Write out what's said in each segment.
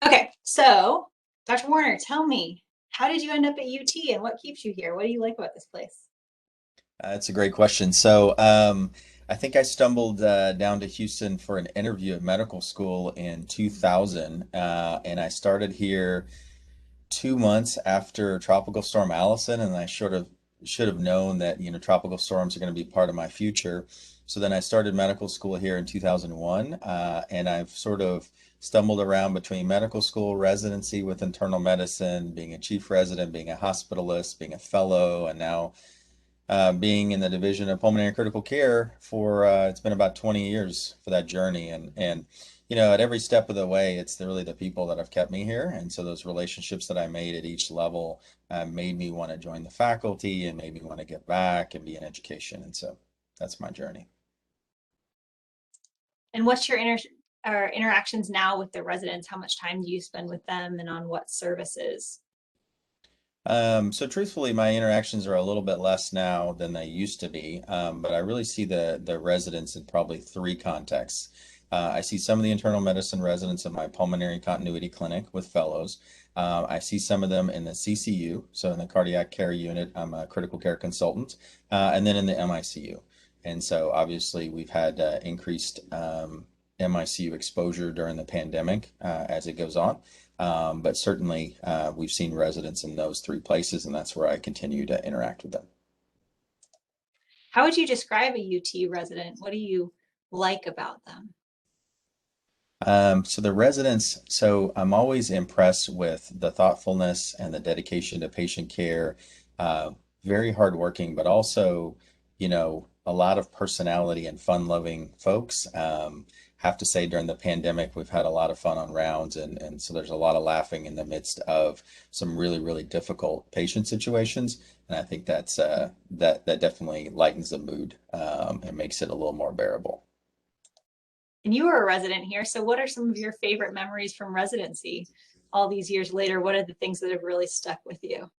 Okay, so Dr. Warner, tell me, how did you end up at UT and what keeps you here? What do you like about this place? That's a great question. I think I stumbled down to Houston for an interview at medical school in 2000, and I started here 2 months after Tropical Storm Allison, and I sort of should have known that, tropical storms are going to be part of my future. So then I started medical school here in 2001, and I've sort of stumbled around between medical school, residency with internal medicine, being a chief resident, being a hospitalist, being a fellow, and now being in the division of pulmonary critical care for it's been about 20 years for that journey, and at every step of the way it's really the people that have kept me here, and so those relationships that I made at each level made me want to join the faculty and made me want to get back and be in education, and so that's my journey. And what's your interactions now with the residents? How much time do you spend with them and on what services? So truthfully, my interactions are a little bit less now than they used to be, but I really see the residents in probably three contexts. I see some of the internal medicine residents in my pulmonary continuity clinic with fellows. I see some of them in the CCU, so in the cardiac care unit, I'm a critical care consultant, and then in the MICU. And so obviously we've had increased MICU exposure during the pandemic as it goes on. But certainly, we've seen residents in those three places, and that's where I continue to interact with them. How would you describe a UT resident? What do you like about them? So the residents, so I'm always impressed with the thoughtfulness and the dedication to patient care. Uh, Very hardworking, but also, a lot of personality and fun-loving folks. Have to say during the pandemic, we've had a lot of fun on rounds, and so there's a lot of laughing in the midst of some really, really difficult patient situations. And I think that definitely lightens the mood and makes it a little more bearable. And you were a resident here, so what are some of your favorite memories from residency all these years later? What are the things that have really stuck with you?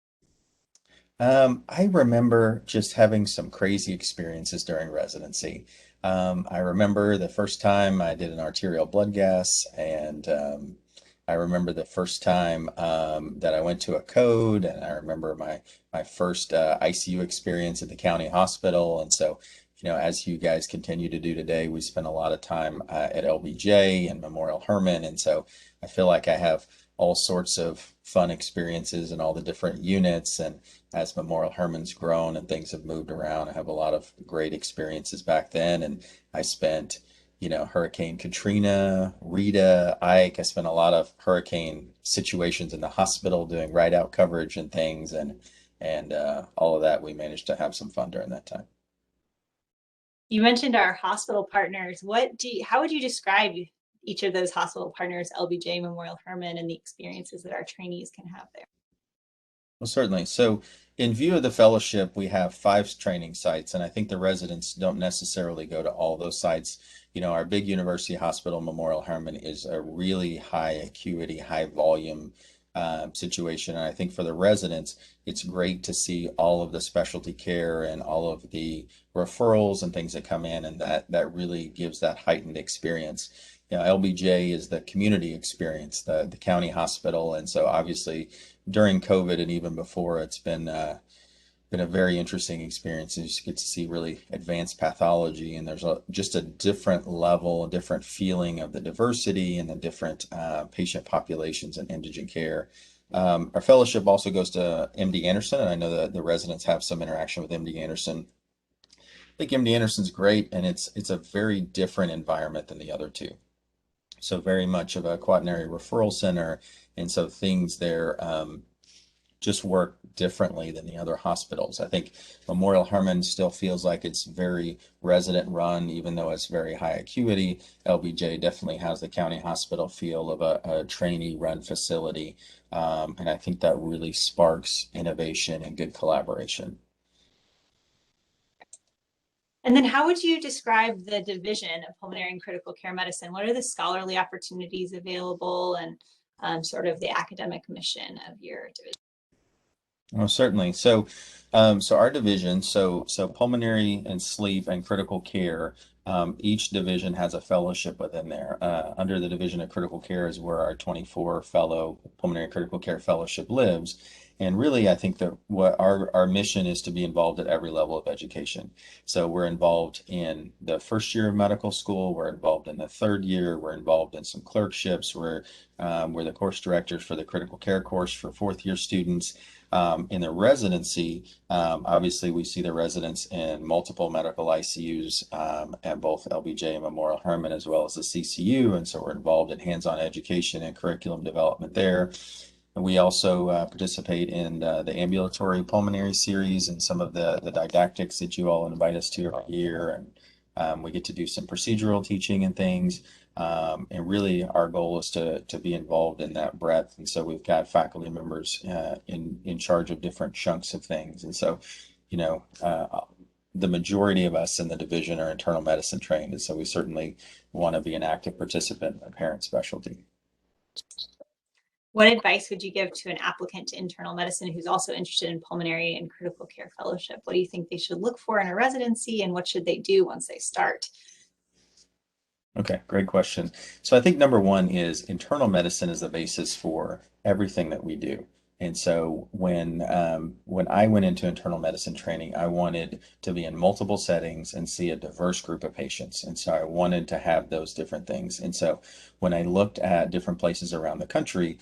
I remember just having some crazy experiences during residency. I remember the first time I did an arterial blood gas, and I remember the first time that I went to a code, and I remember my first ICU experience at the county hospital. And so, as you guys continue to do today, we spend a lot of time at LBJ and Memorial Hermann, and so I feel like I have all sorts of fun experiences in all the different units. And as Memorial Hermann's grown and things have moved around, I have a lot of great experiences back then. And I spent, Hurricane Katrina, Rita, Ike. I spent a lot of hurricane situations in the hospital doing ride out coverage and things, and all of that. We managed to have some fun during that time. You mentioned our hospital partners. How would you describe each of those hospital partners, LBJ, Memorial Hermann, and the experiences that our trainees can have there? Well, certainly. So, in view of the fellowship, we have five training sites, and I think the residents don't necessarily go to all those sites. Our big university hospital, Memorial Hermann, is a really high acuity, high volume situation. And I think for the residents, it's great to see all of the specialty care and all of the referrals and things that come in, and that really gives that heightened experience. LBJ is the community experience, the county hospital, and so obviously during COVID and even before, it's been a very interesting experience. You just get to see really advanced pathology, and there's just a different level, a different feeling of the diversity and the different patient populations and indigent care. Our fellowship also goes to MD Anderson, and I know that the residents have some interaction with MD Anderson. I think MD Anderson's great, and it's a very different environment than the other two. So very much of a quaternary referral center, and so things there just work differently than the other hospitals. I think Memorial Hermann still feels like it's very resident run, even though it's very high acuity. LBJ definitely has the county hospital feel of a trainee run facility. And I think that really sparks innovation and good collaboration. And then how would you describe the division of pulmonary and critical care medicine? What are the scholarly opportunities available and sort of the academic mission of your division? Oh, certainly. So our division, so pulmonary and sleep and critical care Each division has a fellowship within there. Under the Division of Critical Care is where our 24 fellow pulmonary critical care fellowship lives. And really, I think that what our mission is to be involved at every level of education. So we're involved in the first year of medical school, we're involved in the third year, we're involved in some clerkships, we're the course directors for the critical care course for fourth year students. In the residency, obviously, we see the residents in multiple medical ICUs at both LBJ and Memorial Hermann, as well as the CCU. And so we're involved in hands-on education and curriculum development there. And we also participate in the ambulatory pulmonary series and some of the didactics that you all invite us to every year. And we get to do some procedural teaching and things. And really, our goal is to be involved in that breadth. And so we've got faculty members in charge of different chunks of things. And so, you know, the majority of us in the division are internal medicine trained. And so we certainly want to be an active participant in the parent specialty. What advice would you give to an applicant to internal medicine who's also interested in pulmonary and critical care fellowship? What do you think they should look for in a residency, and what should they do once they start? Okay, great question. So I think number one is internal medicine is the basis for everything that we do. And so when I went into internal medicine training, I wanted to be in multiple settings and see a diverse group of patients. And so I wanted to have those different things. And so when I looked at different places around the country,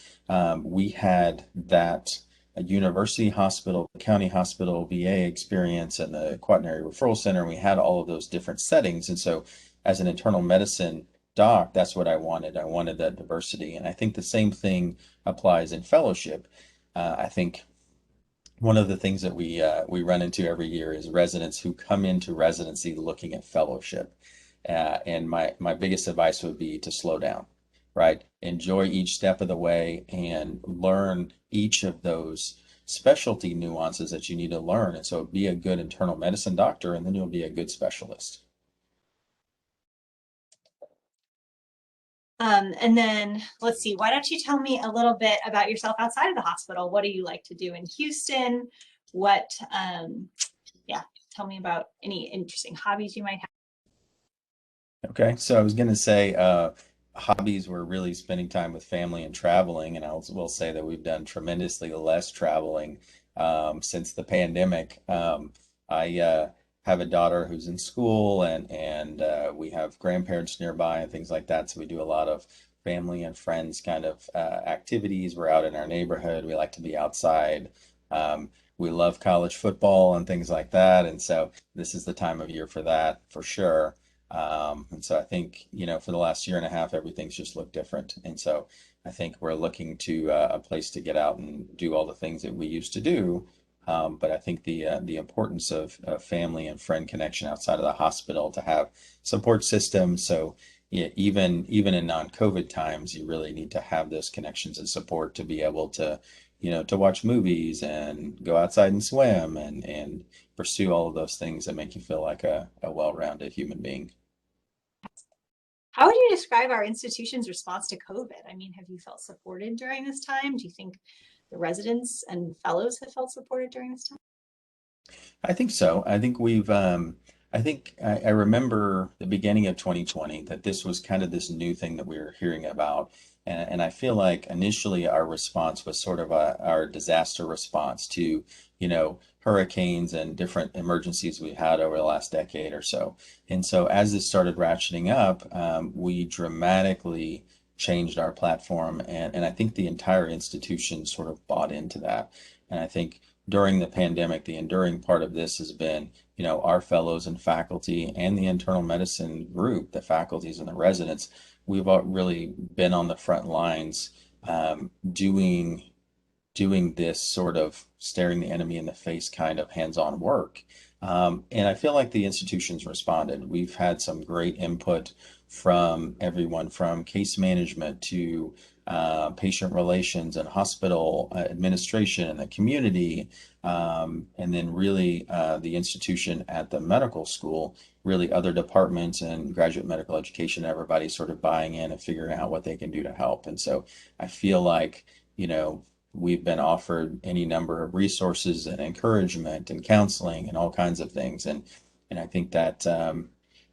we had that a university hospital, county hospital, VA experience, and the quaternary referral center. And we had all of those different settings. And so as an internal medicine doc, that's what I wanted. I wanted that diversity. And I think the same thing applies in fellowship. I think one of the things that we run into every year is residents who come into residency looking at fellowship. And my biggest advice would be to slow down, right? Enjoy each step of the way and learn each of those specialty nuances that you need to learn. And so be a good internal medicine doctor, and then you'll be a good specialist. And then let's see, why don't you tell me a little bit about yourself outside of the hospital? What do you like to do in Houston? What, yeah, tell me about any interesting hobbies you might have. Okay, so I was going to say hobbies were really spending time with family and traveling, and will say that we've done tremendously less traveling since the pandemic. I have a daughter who's in school, and we have grandparents nearby and things like that. So we do a lot of family and friends kind of activities. We're out in our neighborhood. We like to be outside. We love college football and things like that, and so this is the time of year for that for sure. And so I think, for the last year and a half, everything's just looked different. And so I think we're looking to a place to get out and do all the things that we used to do. But I think the importance of family and friend connection outside of the hospital to have support systems. So yeah, even in non-COVID times, you really need to have those connections and support to be able to watch movies and go outside and swim and pursue all of those things that make you feel like a well-rounded human being. How would you describe our institution's response to COVID? I mean, have you felt supported during this time? Do you think the residents and fellows have felt supported during this time? I think so. I think I remember the beginning of 2020 that this was kind of this new thing that we were hearing about. And I feel like initially our response was sort of our disaster response to, hurricanes and different emergencies we've had over the last decade or so. And so as this started ratcheting up, we dramatically changed our platform. And I think the entire institution sort of bought into that. And I think during the pandemic, the enduring part of this has been, our fellows and faculty and the internal medicine group, the faculties and the residents, we've all really been on the front lines doing this sort of staring the enemy in the face kind of hands-on work. And I feel like the institution's responded. We've had some great input from everyone from case management to patient relations and hospital administration and the community. And then really the institution at the medical school, really other departments and graduate medical education, everybody sort of buying in and figuring out what they can do to help. And so I feel like, we've been offered any number of resources and encouragement and counseling and all kinds of things. And I think that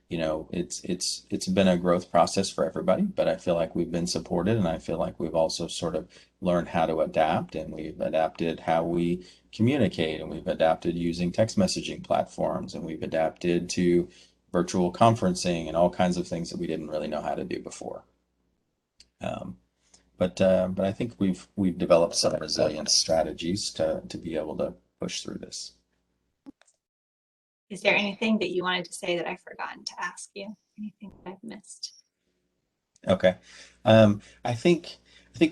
you know, it's been a growth process for everybody, but I feel like we've been supported, and I feel like we've also sort of learned how to adapt, and we've adapted how we communicate, and we've adapted using text messaging platforms, and we've adapted to virtual conferencing and all kinds of things that we didn't really know how to do before. Um, but I think we've developed some resilience strategies to be able to push through this. Is there anything that you wanted to say that I've forgotten to ask you? Anything that I've missed? Okay. I think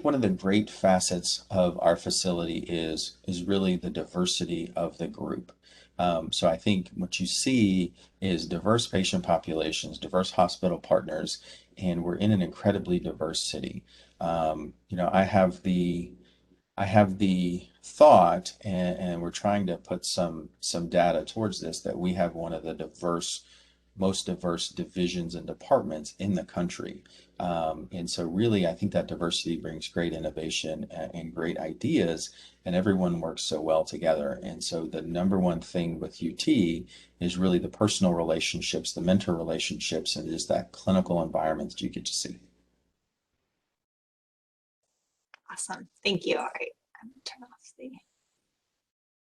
one of the great facets of our facility is really the diversity of the group. So I think what you see is diverse patient populations, diverse hospital partners, and we're in an incredibly diverse city. You know, I have the thought, and we're trying to put some data towards this, that we have one of the most diverse divisions and departments in the country. And so really, I think that diversity brings great innovation and great ideas, and everyone works so well together. And so the number one thing with UT is really the personal relationships, the mentor relationships, and just that clinical environment that you get to see. Awesome. Thank you. All right. I'm gonna turn off the